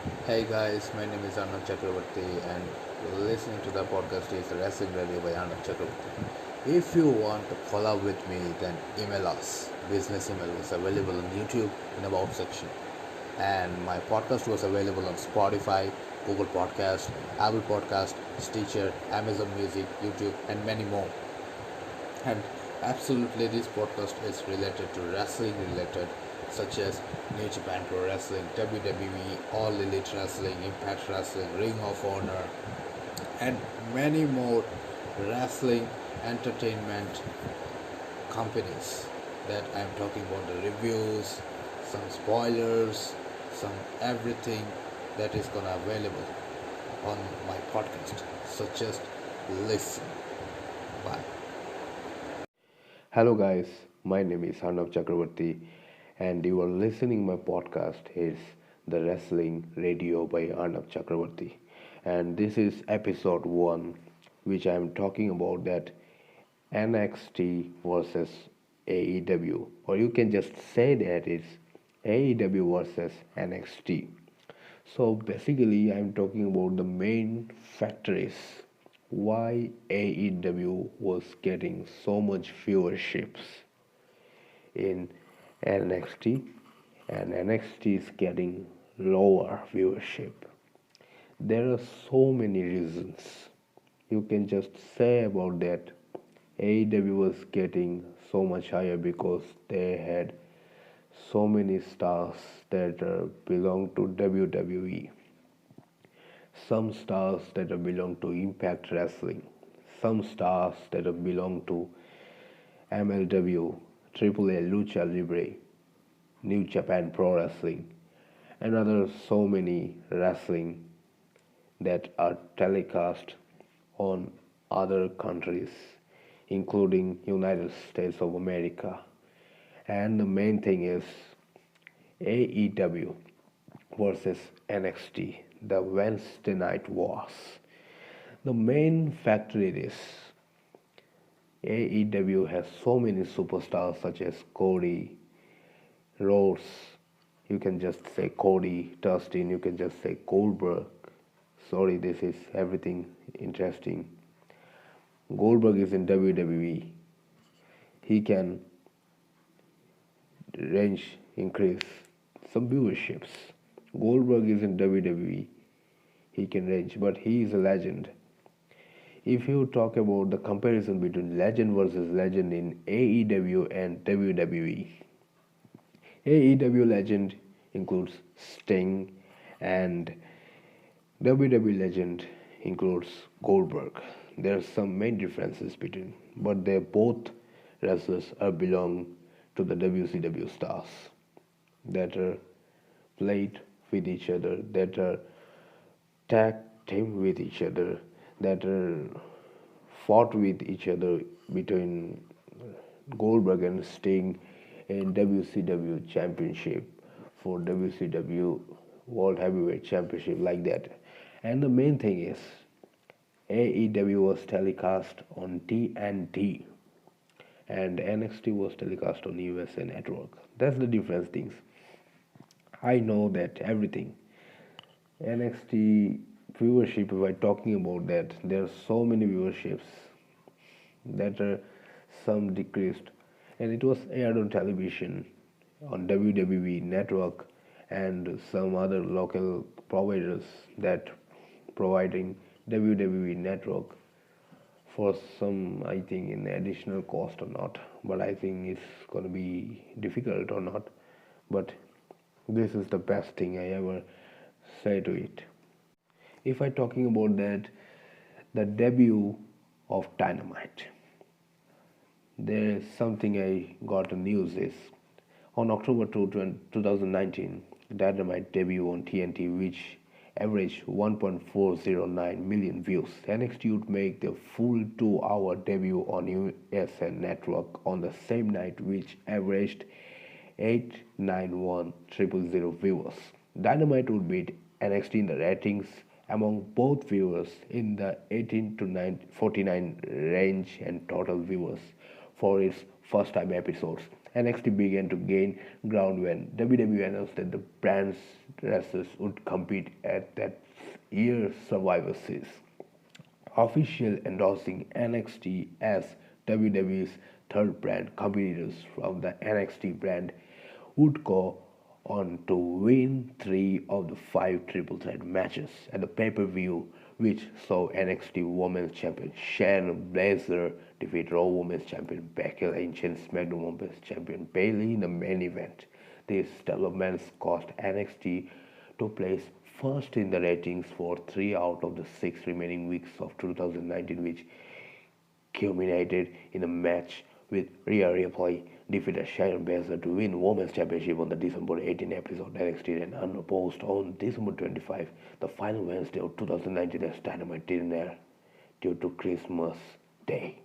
Hey guys, my name is Arnav Chakravarti and you're listening to the podcast is Wrestling Radio by Arnav Chakravarti. If you want to collab with me, then email us. Business email is available on YouTube in About section. And my podcast was available on Spotify, Google Podcast, Apple Podcast, Stitcher, Amazon Music, YouTube, and many more. And absolutely, this podcast is related to wrestling related, such as New Japan Pro Wrestling, WWE, All Elite Wrestling, Impact Wrestling, Ring of Honor, and many more wrestling entertainment companies that I'm talking about the reviews, some spoilers, some everything that is gonna available on my podcast. So just listen. Bye. Hello guys, my name is Arnav Chakravarti and you are listening my podcast is The Wrestling Radio by Arnav Chakravarti and this is episode 1 which I am talking about that NXT versus AEW or you can just say that it's AEW versus NXT. So basically I'm talking about the main factors why AEW was getting so much viewerships in NXT and NXT is getting lower viewership. There are so many reasons. You can just say about that AEW was getting so much higher because they had so many stars that belong to WWE, some stars that belong to Impact Wrestling, some stars that belong to MLW, AAA Lucha Libre, New Japan Pro Wrestling, and other so many wrestling that are telecast on other countries, including United States of America. And the main thing is AEW versus NXT, the Wednesday Night Wars. The main factor is AEW has so many superstars such as Cody, Rhodes, you can just say Cody, Dustin, you can just say Goldberg. Sorry, this is everything interesting. Goldberg is in WWE. He can range increase some viewerships. Goldberg is in WWE. He can range, but he is a legend. If you talk about the comparison between legend versus legend in AEW and WWE, AEW legend includes Sting and WWE legend includes Goldberg. There are some main differences between, but they both wrestlers are belong to the WCW stars that are played with each other, that are tag team with each other, that are fought with each other between Goldberg and Sting in WCW Championship for WCW World Heavyweight Championship like that. And the main thing is AEW was telecast on TNT and NXT was telecast on USA Network. That's the difference things. I know that everything. NXT viewership, if I'm talking about that, there are so many viewerships that are some decreased and it was aired on television on WWE network and some other local providers that providing WWE network for some I think in additional cost or not, but I think it's gonna be difficult or not, but this is the best thing I ever say to it. If I talking about that, the debut of Dynamite, there is something I got a news is on October 2, 2019, Dynamite debut on TNT which averaged 1.409 million views. NXT would make the full 2-hour debut on USN Network on the same night which averaged 891,000 viewers. Dynamite would beat NXT in the ratings among both viewers in the 18 to 49 range and total viewers for its first time episodes. NXT began to gain ground when WWE announced that the brand's wrestlers would compete at that year's Survivor Series, officially endorsing NXT as WWE's third brand. Competitors from the NXT brand would go on to win 3 of the 5 triple threat matches at the pay-per-view, which saw NXT Women's Champion Shayna Baszler defeat Raw Women's Champion Becky Lynch and SmackDown Women's Champion Bayley in the main event. These developments caused NXT to place first in the ratings for 3 out of the 6 remaining weeks of 2019, which culminated in a match with Rhea Ripley defeated Shayna Baszler to win Women's Championship on the December 18 episode. NXT ran unopposed on December 25, the final Wednesday of 2019, as Dynamite didn't air due to Christmas Day.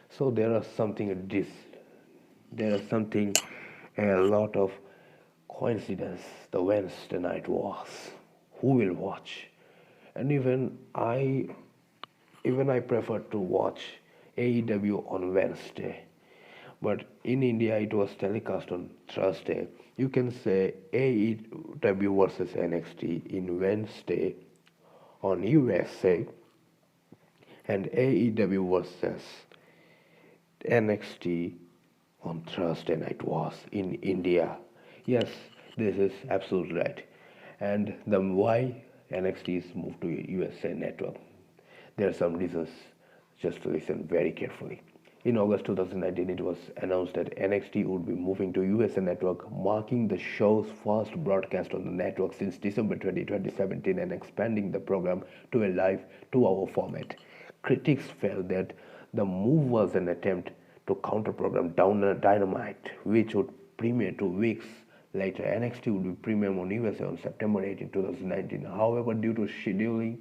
So there are something a lot of coincidence the Wednesday night was. Who will watch? And even I prefer to watch AEW on Wednesday. But in India it was telecast on Thursday. You can say AEW versus NXT in Wednesday on USA and AEW versus NXT on Thursday night was in India. Yes, this is absolutely right. And the why NXT is moved to USA network. There are some reasons, just to listen very carefully. In August 2019, it was announced that NXT would be moving to USA Network, marking the show's first broadcast on the network since December 20, 2017, and expanding the program to a live 2-hour format. Critics felt that the move was an attempt to counter-program Dynamite, which would premiere 2 weeks later. NXT would be premiered on USA on September 18, 2019. However, due to scheduling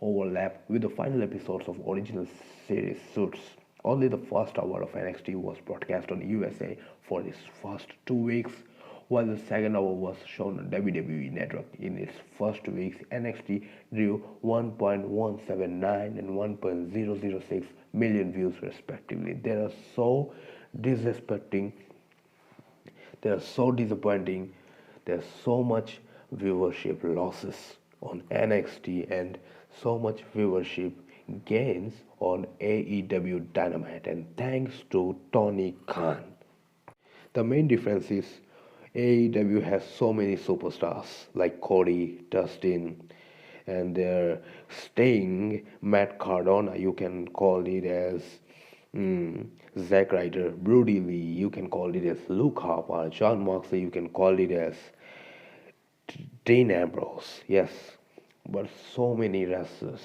overlap with the final episodes of original series Suits, only the first hour of NXT was broadcast on USA for its first 2 weeks, while the second hour was shown on WWE Network. In its first 2 weeks, NXT drew 1.179 and 1.006 million views respectively. They are so disappointing. There's so much viewership losses on NXT and so much viewership gains on AEW Dynamite, and thanks to Tony Khan. The main difference is AEW has so many superstars like Cody, Dustin, and they're staying Matt Cardona. You can call it as Zack Ryder, Brody Lee. You can call it as Luke Harper, John Moxley. You can call it as Dean Ambrose. Yes, but so many wrestlers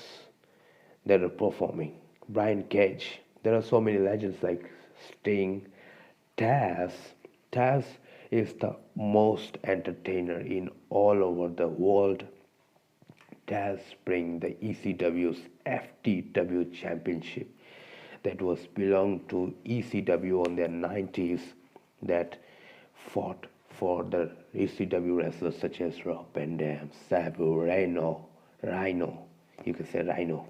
that are performing. Brian Cage. There are so many legends like Sting, Taz. Taz is the most entertainer in all over the world. Taz bring the ECW's FTW championship that was belonged to ECW on their 90s, that fought for the ECW wrestlers such as Rob Van Dam, Sabu, Rhino. You can say Rhino.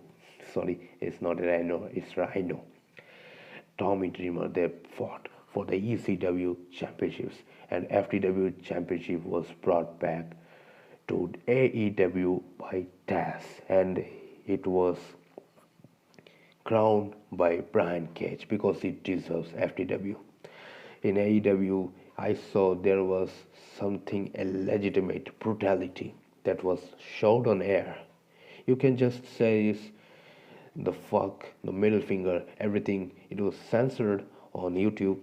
Sorry, it's not Rhino, it's Rhino. Tommy Dreamer. They fought for the ECW championships, and FTW championship was brought back to AEW by Taz, and it was crowned by Brian Cage because it deserves FTW. In AEW, I saw there was something a legitimate brutality that was showed on air. You can just say is the fuck, the middle finger, everything. It was censored on YouTube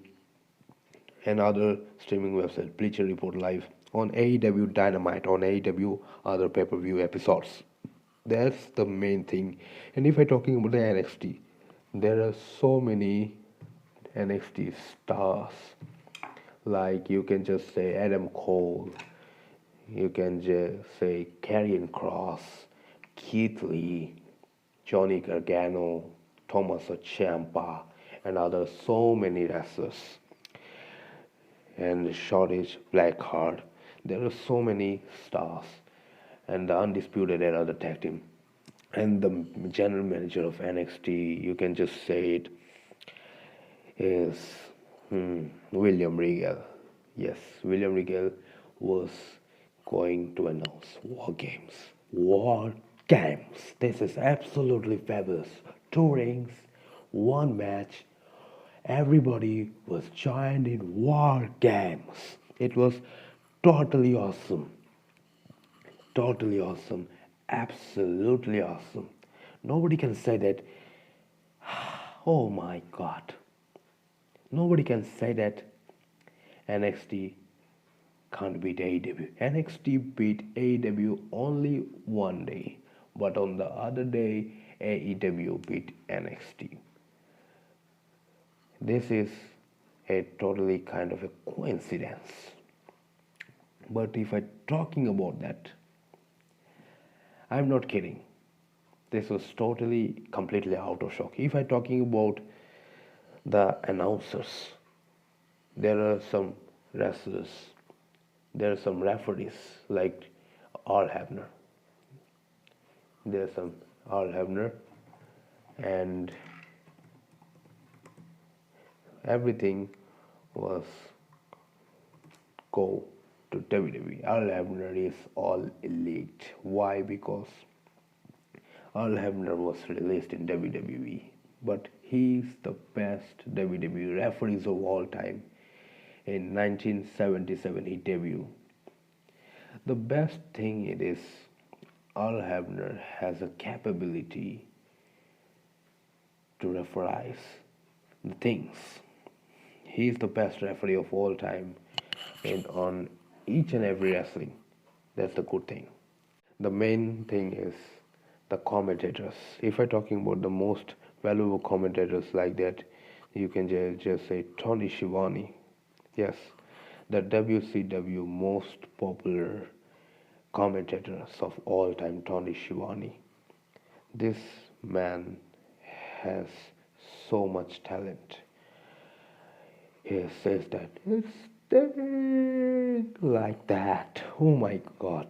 and other streaming websites, Bleacher Report Live, on AEW Dynamite, on AEW other pay-per-view episodes. That's the main thing. And if I'm talking about the NXT, there are so many NXT stars. Like you can just say Adam Cole, you can just say Karrion Kross, Keith Lee, Johnny Gargano, Tommaso Ciampa, and others. So many wrestlers. And Shortage, Blackheart. There are so many stars. And the Undisputed Era, the tag team. And the general manager of NXT, you can just say it, is William Regal. Yes, William Regal was going to announce War Games. War Games. This is absolutely fabulous. Two rings, one match. Everybody was joined in War Games. It was totally awesome. Totally awesome. Absolutely awesome. Nobody can say that, oh my god. Nobody can say that NXT can't beat AEW. NXT beat AEW only one day, but on the other day, AEW beat NXT. This is a totally kind of a coincidence. But if I'm talking about that, I'm not kidding. This was totally, completely out of shock. If I'm talking about the announcers, there are some wrestlers, there are some referees like Al Hebner. There's some Al Hebner, and everything was go to WWE. Al Hebner is all elite. Why? Because Al Hebner was released in WWE, but he's the best WWE referees of all time. In 1977, he debuted. The best thing it is, Al Hebner has a capability to referees the things. He is the best referee of all time, and on each and every wrestling. That's the good thing. The main thing is the commentators. If I'm talking about the most valuable commentators like that, you can just say Tony Schiavone. Yes, the WCW most popular commentators of all time, Tony Schiavone. This man has so much talent. He says that it's like that. Oh my god,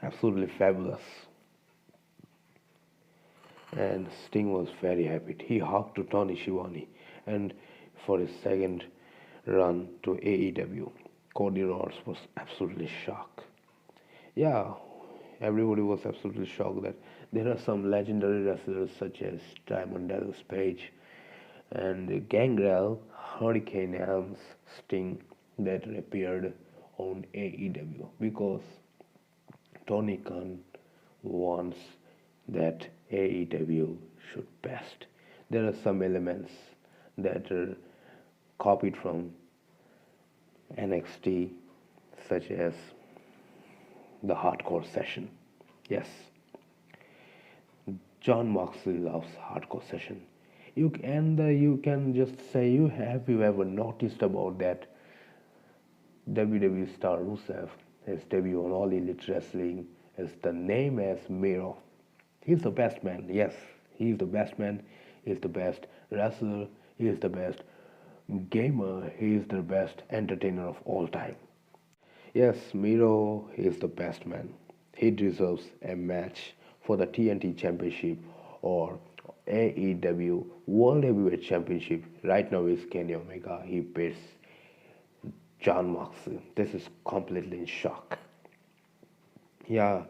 absolutely fabulous. And Sting was very happy. He hugged to Tony Schiavone, and for his second run to AEW, Cody Rhodes was absolutely shocked. Yeah, everybody was absolutely shocked that there are some legendary wrestlers such as Diamond Dallas Page and Gangrel, Hurricane Helms, Sting that appeared on AEW because Tony Khan wants that AEW should best. There are some elements that are copied from NXT, such as the hardcore session. Yes, John Moxley loves hardcore session. You can just say you ever noticed about that WWE star Rusev has debuted on All Elite Wrestling as the name as Miro. He's the best man. Yes, he's the best man. He's the best wrestler. He is the best gamer. He is the best entertainer of all time. Yes, Miro is the best man. He deserves a match for the TNT Championship or AEW World Heavyweight Championship. Right now is Kenny Omega. He beats John Moxley. This is completely in shock. Yeah,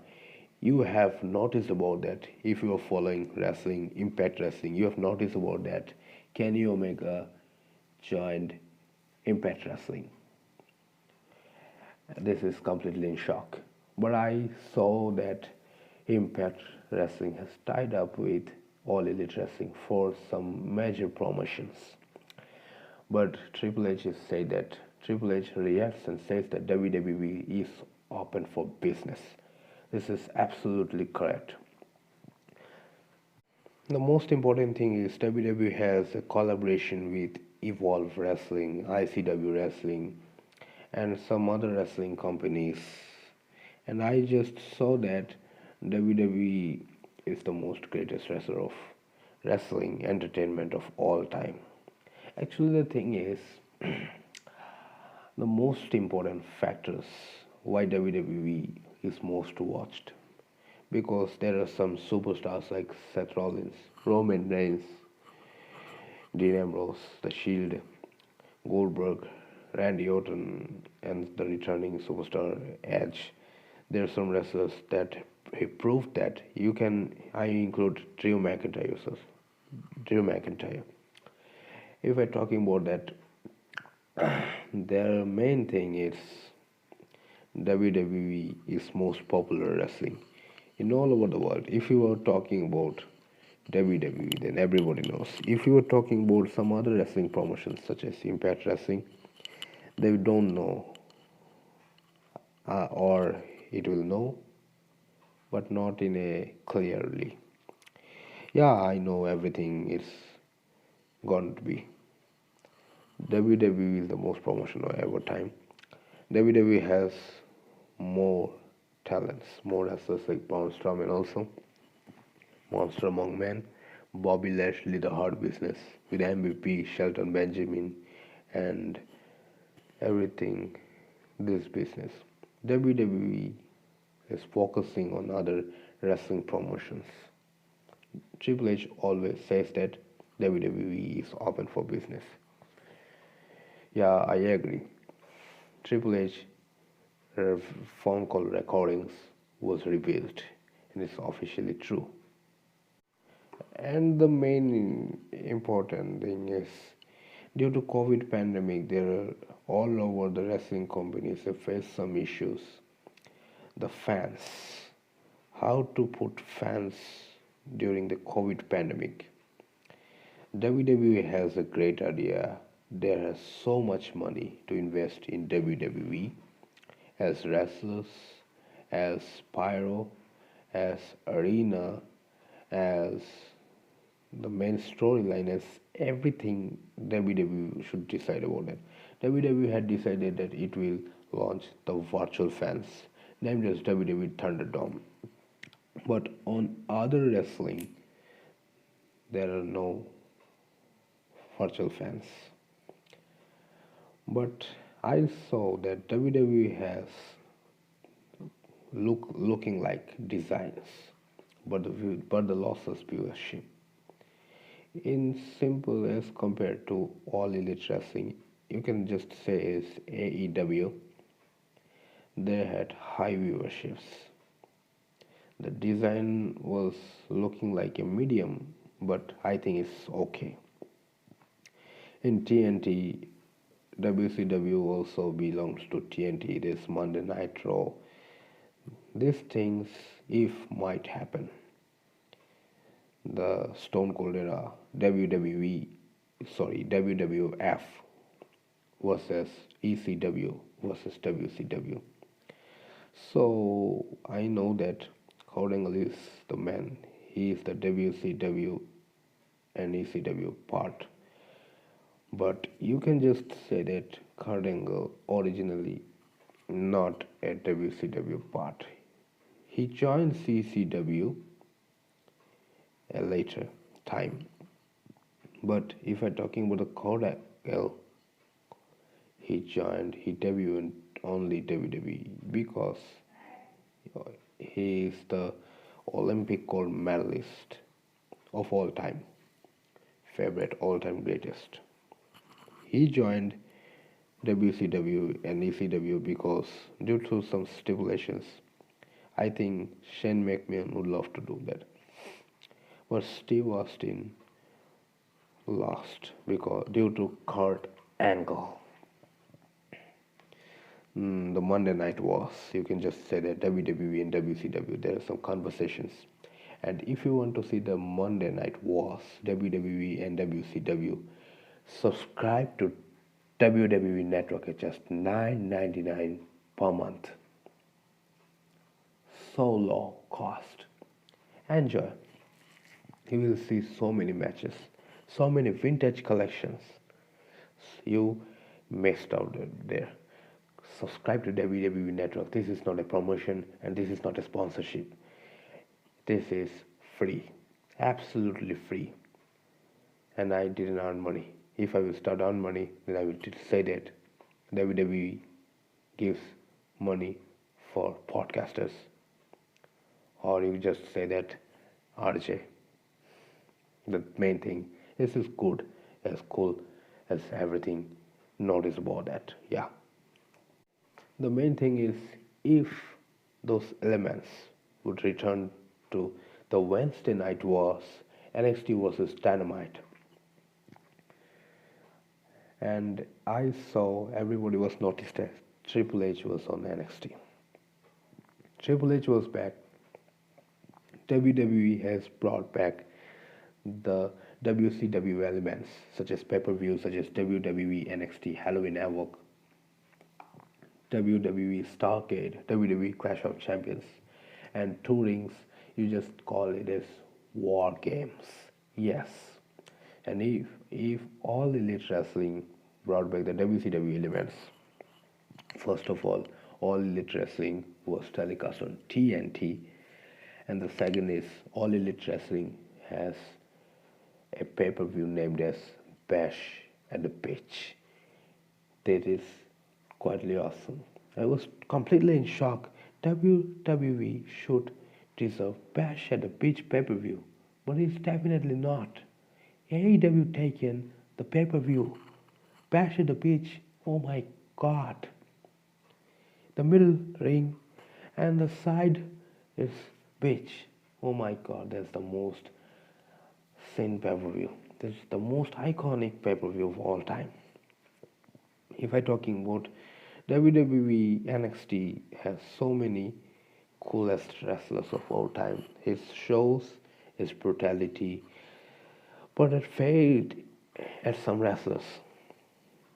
you have noticed about that. If you are following wrestling, Impact Wrestling, you have noticed about that. Kenny Omega joined Impact Wrestling. This is completely in shock. But I saw that Impact Wrestling has tied up with All Elite Wrestling for some major promotions. But Triple H said that Triple H reacts and says that WWE is open for business. This is absolutely correct. The most important thing is WWE has a collaboration with Evolve Wrestling, ICW Wrestling, and some other wrestling companies. And I just saw that WWE is the most greatest wrestler of wrestling entertainment of all time. Actually, the thing is, the most important factors why WWE is most watched because there are some superstars like Seth Rollins, Roman Reigns, Dean Ambrose, The Shield, Goldberg, Randy Orton, and the returning superstar Edge. There are some wrestlers that he proved that you can. I include Drew McIntyre. Also. Drew McIntyre. If we're talking about that, their main thing is WWE is most popular wrestling in all over the world. If you are talking about WWE, then everybody knows. If you are talking about some other wrestling promotions such as Impact Wrestling, they don't know, or it will know, but not in a clearly. Yeah, I know everything is going to be. WWE is the most promotional ever time. WWE has more talents, more wrestlers like Braun Strowman also, Monster Among Men, Bobby Lashley, the Hard Business, with MVP, Shelton Benjamin, and everything this business. WWE is focusing on other wrestling promotions. Triple H always says that WWE is open for business. Yeah, I agree. Triple H phone call recordings was revealed and it's officially true. And the main important thing is due to COVID pandemic, there are all over the wrestling companies have faced some issues. The fans, how to put fans during the COVID pandemic. WWE has a great idea. There is so much money to invest in WWE as wrestlers, as pyro, as arena, as the main storyline, as everything WWE should decide about it. WWE had decided that it will launch the virtual fans, named as WWE Thunderdome. But on other wrestling, there are no virtual fans. But I saw that WWE has looking like designs, but the losses viewership. In simple as compared to all elite wrestling, you can just say is AEW. They had high viewerships. The design was looking like a medium, but I think it's okay. In TNT, WCW also belongs to TNT. This Monday Night Raw. These things, if might happen, the Stone Cold era, WWF versus ECW versus WCW. So I know that Kurt is the man. He is the WCW and ECW part. But you can just say that Kurt Angle originally not a WCW part. He joined CCW a later time. But if I'm talking about the Kurt Angle, he debuted only WWE because he is the Olympic gold medalist of all time, favorite all time greatest. He joined WCW and ECW because due to some stipulations, I think Shane McMahon would love to do that. But Steve Austin lost because due to Kurt Angle. The Monday Night Wars, you can just say that WWE and WCW, there are some conversations. And if you want to see the Monday Night Wars, WWE and WCW, subscribe to WWE Network at just $9.99 per month. So low cost. Enjoy. You will see so many matches, so many vintage collections. You missed out there. Subscribe to WWE Network. This is not a promotion and this is not a sponsorship. This is free, absolutely free. And I didn't earn money. If I will start earn money, then I will say that WWE gives money for podcasters. Or you just say that RJ. The main thing, this is good, as cool as everything notice about that. Yeah. The main thing is if those elements would return to the Wednesday night was NXT versus Dynamite, and I saw everybody was noticed that Triple H was on NXT. Triple H was back. WWE has brought back the WCW elements such as pay-per-view, such as WWE NXT Halloween Havoc, WWE Starcade, WWE Clash of Champions, and two rings. You just call it as war games. Yes. And if all Elite Wrestling brought back the WCW elements, first of all Elite Wrestling was telecast on TNT, and the second is All Elite Wrestling has a pay-per-view named as Bash at the Beach. That is quietly awesome. I was completely in shock. WWE should deserve Bash at the Beach pay-per-view, but it's definitely not. AEW taken the pay-per-view. Bash at the Beach, oh my god. The middle ring and the side is beach. Oh my god, that's the most seen pay-per-view. This is the most iconic pay-per-view of all time. If I talking about WWE NXT has so many coolest wrestlers of all time. His shows, his brutality, but it failed at some wrestlers.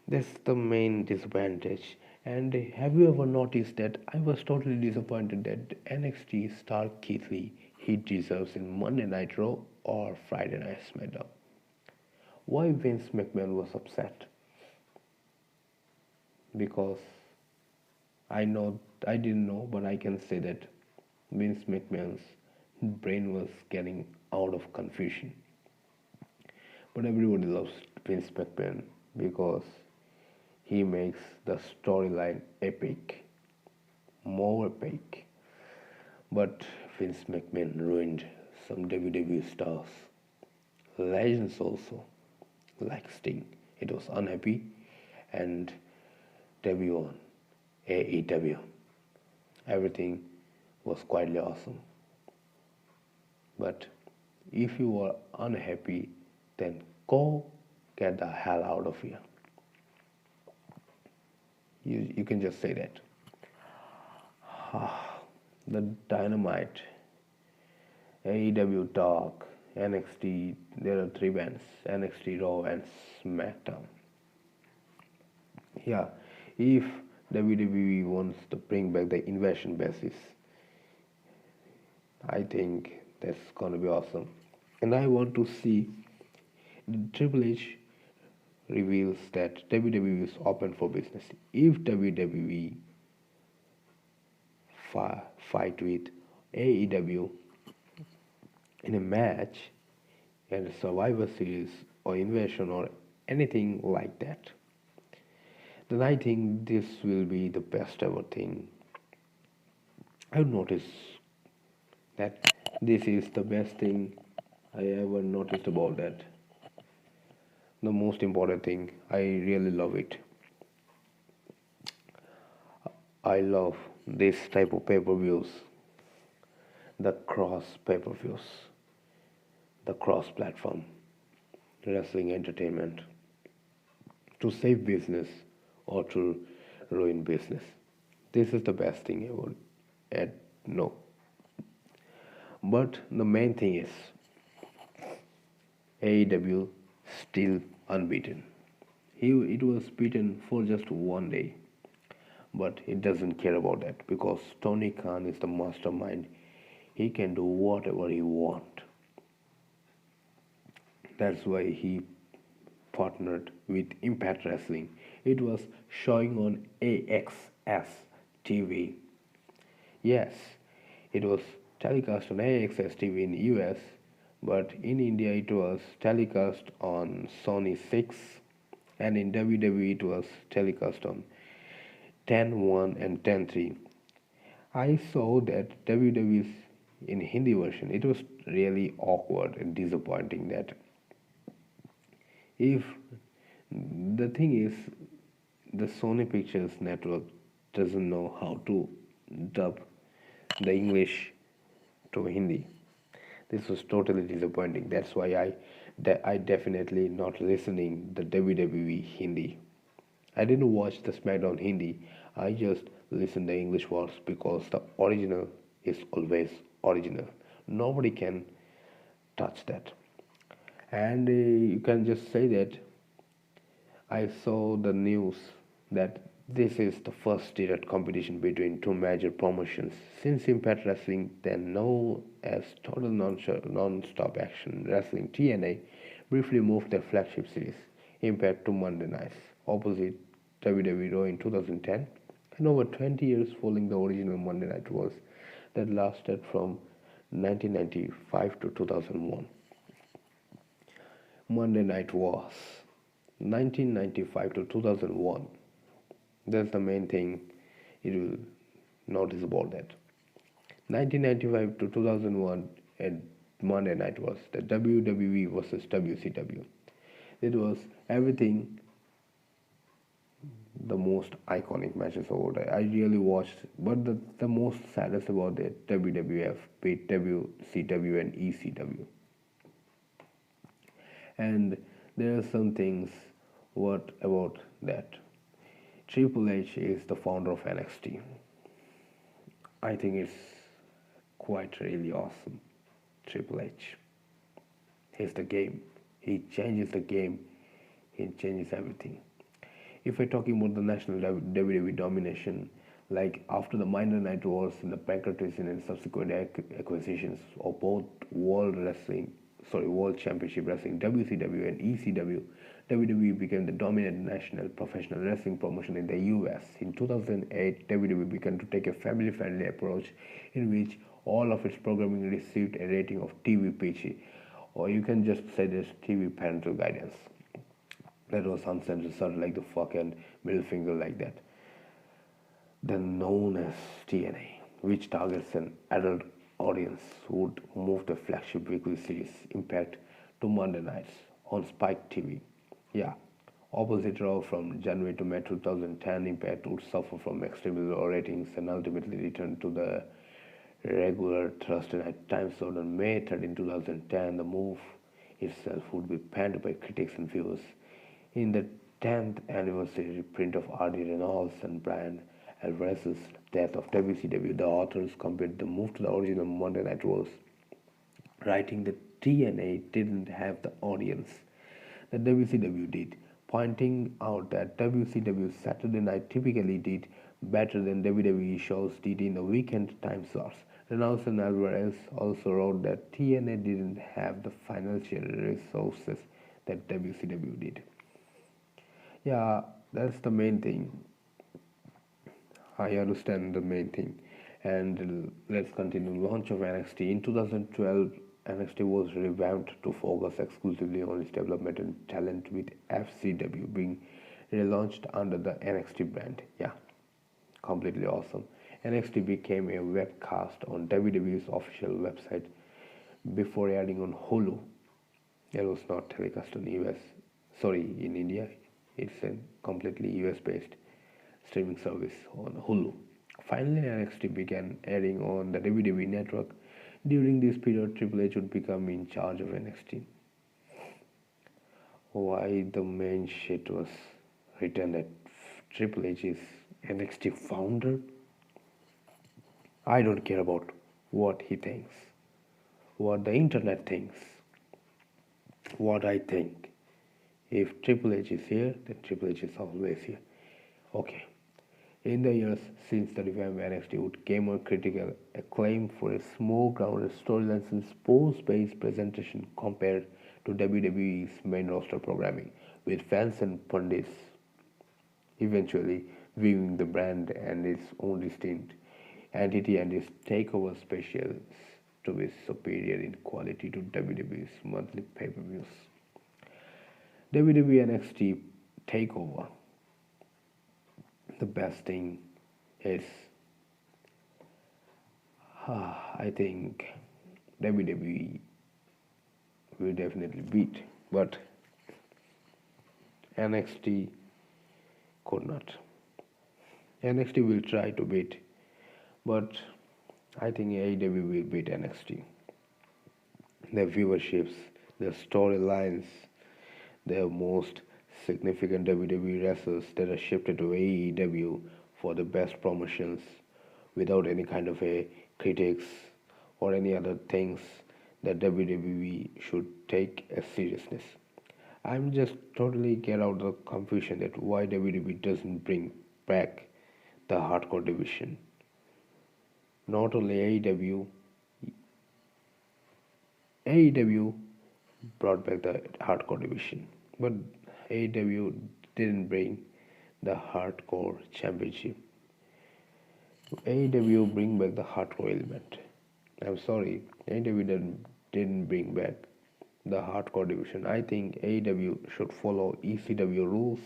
That's the main disadvantage. And have you ever noticed that I was totally disappointed that NXT star Keith Lee he deserves in Monday Night Raw or Friday Night SmackDown? Why Vince McMahon was upset? Because I didn't know, but I can say that Vince McMahon's brain was getting out of confusion. But everybody loves Vince McMahon because he makes the storyline epic, more epic. But Vince McMahon ruined some WWE stars, legends also, like Sting. It was unhappy and debut on AEW. Everything was quietly awesome. But if you are unhappy, then go get the hell out of here. You can just say that. The Dynamite, AEW Talk, NXT, there are three bands, NXT Raw and SmackDown. Yeah, if WWE wants to bring back the invasion basis, I think that's gonna be awesome. And I want to see Triple H reveals that WWE is open for business. If WWE fight with AEW in a match and a Survivor Series or Invasion or anything like that, then I think this will be the best ever thing. I've noticed that this is the best thing I ever noticed about that. The most important thing, I really love it. I love this type of pay-per-views, the cross pay-per-views, the cross platform, wrestling entertainment, to save business or to ruin business. This is the best thing I would add. No. But the main thing is AEW still unbeaten. It was beaten for just one day, but it doesn't care about that because Tony Khan is the mastermind. He can do whatever he wants. That's why he partnered with Impact Wrestling. It was showing on AXS TV. Yes, it was telecast on AXS TV in US, but in India it was telecast on Sony 6, and in WWE it was telecast on 10.1 and 10.3. I saw that WWE's in Hindi version. It was really awkward and disappointing that if the thing is the Sony Pictures network doesn't know how to dub the English to Hindi. This was totally disappointing. That's why I definitely not listening the WWE Hindi. I didn't watch the SmackDown Hindi. I just listen the English words because the original is always original. Nobody can touch that. And you can just say that I saw the news that this is the first direct competition between two major promotions since Impact Wrestling, then known as Total Non-Stop Action Wrestling (TNA), briefly moved their flagship series Impact to Monday nights, opposite WWE Raw in 2010, and over 20 years following the original Monday Night Wars that lasted from 1995 to 2001. Monday Night Wars 1995 to 2001. That's the main thing you will notice about that. 1995 to 2001 at Monday Night was the WWE versus WCW. It was everything the most iconic matches over there. I really watched, but the most saddest about it, WWF beat WCW and ECW. And there are some things. What about that? Triple H is the founder of NXT. I think it's quite really awesome. Triple H. He's the game. He changes the game. He changes everything. If we're talking about the national WWE domination, like after the minor night wars and the pancreatism and subsequent acquisitions of both World Championship Wrestling (WCW) and ECW, WWE became the dominant national professional wrestling promotion in the US. In 2008, WWE began to take a family-friendly approach in which all of its programming received a rating of TV PG, or you can just say this TV parental guidance. That was uncensored like the fuck and middle finger like that. Then known as TNA, which targets an adult audience, would move the flagship weekly series Impact to Monday nights on Spike TV. Yeah, opposite Raw from January to May 2010, Impact would suffer from extremely low ratings and ultimately return to the regular Thursday night time slot on May 13, 2010. The move itself would be panned by critics and viewers. In the 10th anniversary reprint of R.D. Reynolds and Brian Alvarez's Death of WCW, the authors compared the move to the original Monday Night Wars, writing that TNA didn't have the audience that WCW did, pointing out that WCW Saturday Night typically did better than WWE shows did in the weekend time slots. Reynolds and Alvarez also wrote that TNA didn't have the financial resources that WCW did. Yeah, that's the main thing. I understand the main thing. And let's continue. Launch of NXT. In 2012, NXT was revamped to focus exclusively on its development and talent, with FCW being relaunched under the NXT brand. Yeah, completely awesome. NXT became a webcast on WWE's official website before airing on Hulu. It was not telecast in US. Sorry, in India. It's a completely US based streaming service on Hulu. Finally, NXT began airing on the WWE network. During this period, Triple H would become in charge of NXT. Why the main shit was written that Triple H is NXT founder? I don't care about what he thinks, what the internet thinks, what I think. If Triple H is here, then Triple H is always here. Okay. In the years since the revamp, NXT would gain critical acclaim for its more grounded storylines and sports-based presentation compared to WWE's main roster programming, with fans and pundits eventually viewing the brand and its own distinct entity and its takeover specials to be superior in quality to WWE's monthly pay-per-views. WWE NXT takeover. The best thing is, I think WWE will definitely beat, but NXT could not. NXT will try to beat, but I think AEW will beat NXT. Their viewerships, their storylines, their most significant WWE wrestlers that are shifted to AEW for the best promotions without any kind of a critics or any other things that WWE should take as seriousness. I'm just totally get out the confusion that why WWE doesn't bring back the hardcore division. Not only AEW brought back the hardcore division, but AEW didn't bring the hardcore championship. AEW bring back the hardcore element. I'm sorry, AEW didn't bring back the hardcore division. I think AEW should follow ECW rules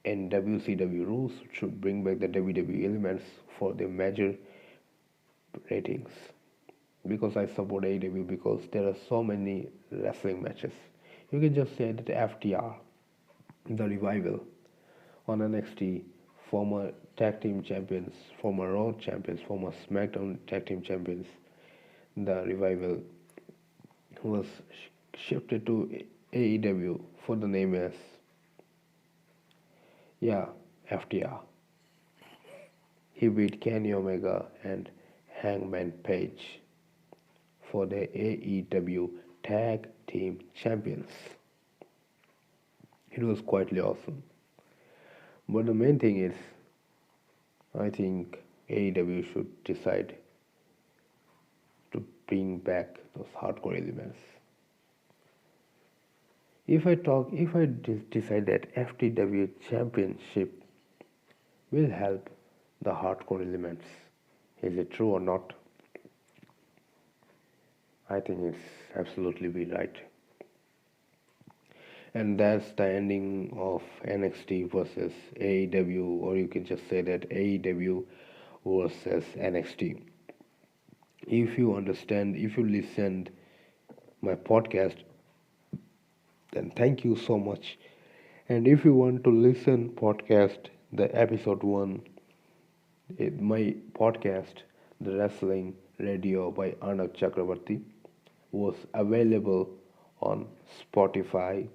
and WCW rules should bring back the WWE elements for the major ratings. Because I support AEW because there are so many wrestling matches. You can just say that FTR, the revival on NXT, former tag team champions, former Raw champions, former SmackDown tag team champions, the revival was shifted to AEW for the name as, yeah, FTR. He beat Kenny Omega and Hangman Page for the AEW Tag Team Champions. It was quietly awesome. But the main thing is, I think AEW should decide to bring back those hardcore elements. If I decide that FTW Championship will help the hardcore elements, is it true or not? I think it's absolutely be right. And that's the ending of NXT versus AEW, or you can just say that AEW versus NXT. If you understand, if you listened my podcast, then thank you so much. And if you want to listen podcast the episode 1, my podcast, The Wrestling Radio by Arnav Chakravarti, was available on Spotify,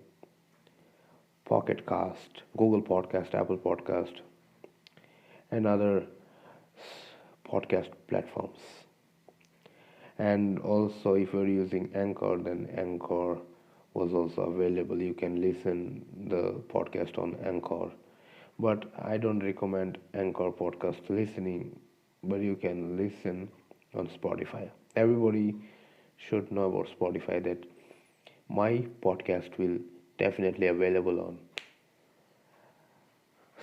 Pocket Cast, Google Podcast, Apple Podcast, and other podcast platforms. And also, if you're using Anchor, then Anchor was also available. You can listen the podcast on Anchor. But I don't recommend Anchor podcast listening, but you can listen on Spotify. Everybody should know about Spotify that my podcast will definitely available on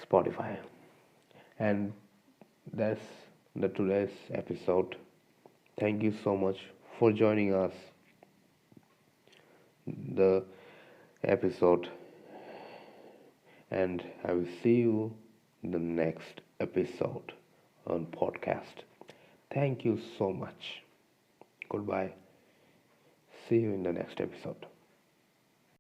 Spotify. And that's the today's episode. Thank you so much for joining us the episode, and I will see you in the next episode on podcast. Thank you so much. Goodbye. See you in the next episode.